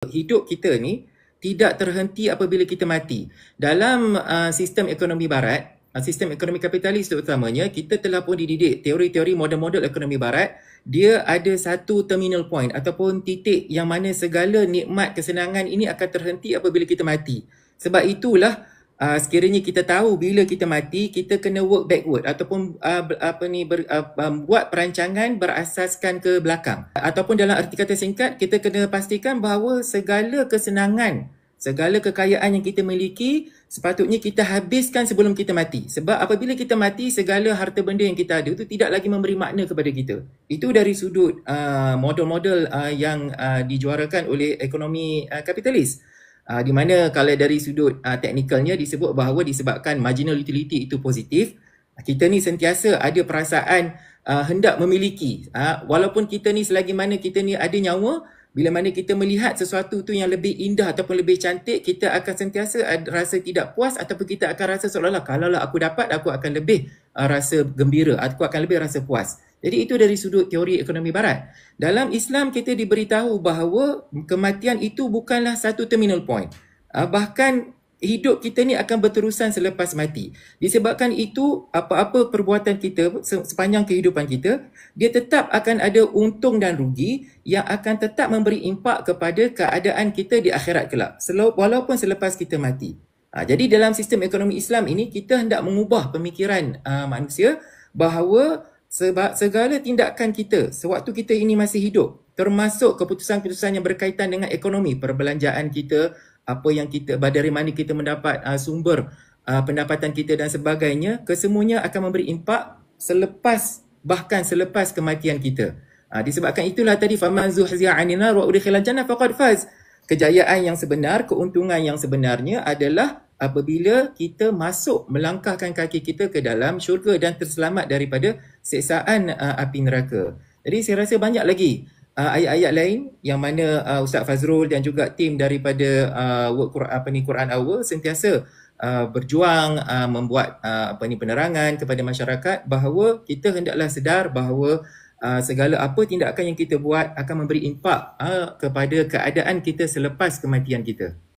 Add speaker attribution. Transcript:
Speaker 1: Hidup kita ni tidak terhenti apabila kita mati. Dalam sistem ekonomi barat, sistem ekonomi kapitalis terutamanya, kita telah pun dididik teori-teori model-model ekonomi barat, dia ada satu terminal point ataupun titik yang mana segala nikmat kesenangan ini akan terhenti apabila kita mati. Sebab itulah sekiranya kita tahu bila kita mati, kita kena work backward ataupun buat perancangan berasaskan ke belakang. Ataupun dalam arti kata singkat, kita kena pastikan bahawa segala kesenangan, segala kekayaan yang kita miliki sepatutnya kita habiskan sebelum kita mati. Sebab apabila kita mati, segala harta benda yang kita ada itu tidak lagi memberi makna kepada kita. Itu dari sudut model-model yang dijuarakan oleh ekonomi kapitalis. Di mana kalau dari sudut teknikalnya disebut bahawa disebabkan marginal utility itu positif, kita ni sentiasa ada perasaan hendak memiliki. Walaupun kita ni selagi mana kita ni ada nyawa, bila mana kita melihat sesuatu tu yang lebih indah ataupun lebih cantik, kita akan sentiasa rasa tidak puas ataupun kita akan rasa seolah-olah kalaulah aku dapat, aku akan lebih rasa gembira, aku akan lebih rasa puas. Jadi itu dari sudut teori ekonomi barat. Dalam Islam kita diberitahu bahawa kematian itu bukanlah satu terminal point. Bahkan hidup kita ni akan berterusan selepas mati. Disebabkan itu, apa-apa perbuatan kita sepanjang kehidupan kita, dia tetap akan ada untung dan rugi yang akan tetap memberi impak kepada keadaan kita di akhirat kelak, walaupun selepas kita mati. Jadi dalam sistem ekonomi Islam ini, kita hendak mengubah pemikiran manusia bahawa sebab segala tindakan kita sewaktu kita ini masih hidup, termasuk keputusan-keputusan yang berkaitan dengan ekonomi, perbelanjaan kita, apa yang kita, dari mana kita mendapat sumber pendapatan kita dan sebagainya, kesemuanya akan memberi impak bahkan selepas kematian kita. Disebabkan itulah tadi faman zuhziya 'anil nar wa udkhilal jannah faqad faz. Kejayaan yang sebenar, keuntungan yang sebenarnya adalah apabila kita masuk melangkahkan kaki kita ke dalam syurga dan terselamat daripada siksaan api neraka. Jadi saya rasa banyak lagi ayat-ayat lain yang mana Ustaz Fazrul dan juga tim daripada Quran Hour sentiasa berjuang membuat penerangan kepada masyarakat bahawa kita hendaklah sedar bahawa segala apa tindakan yang kita buat akan memberi impak kepada keadaan kita selepas kematian kita.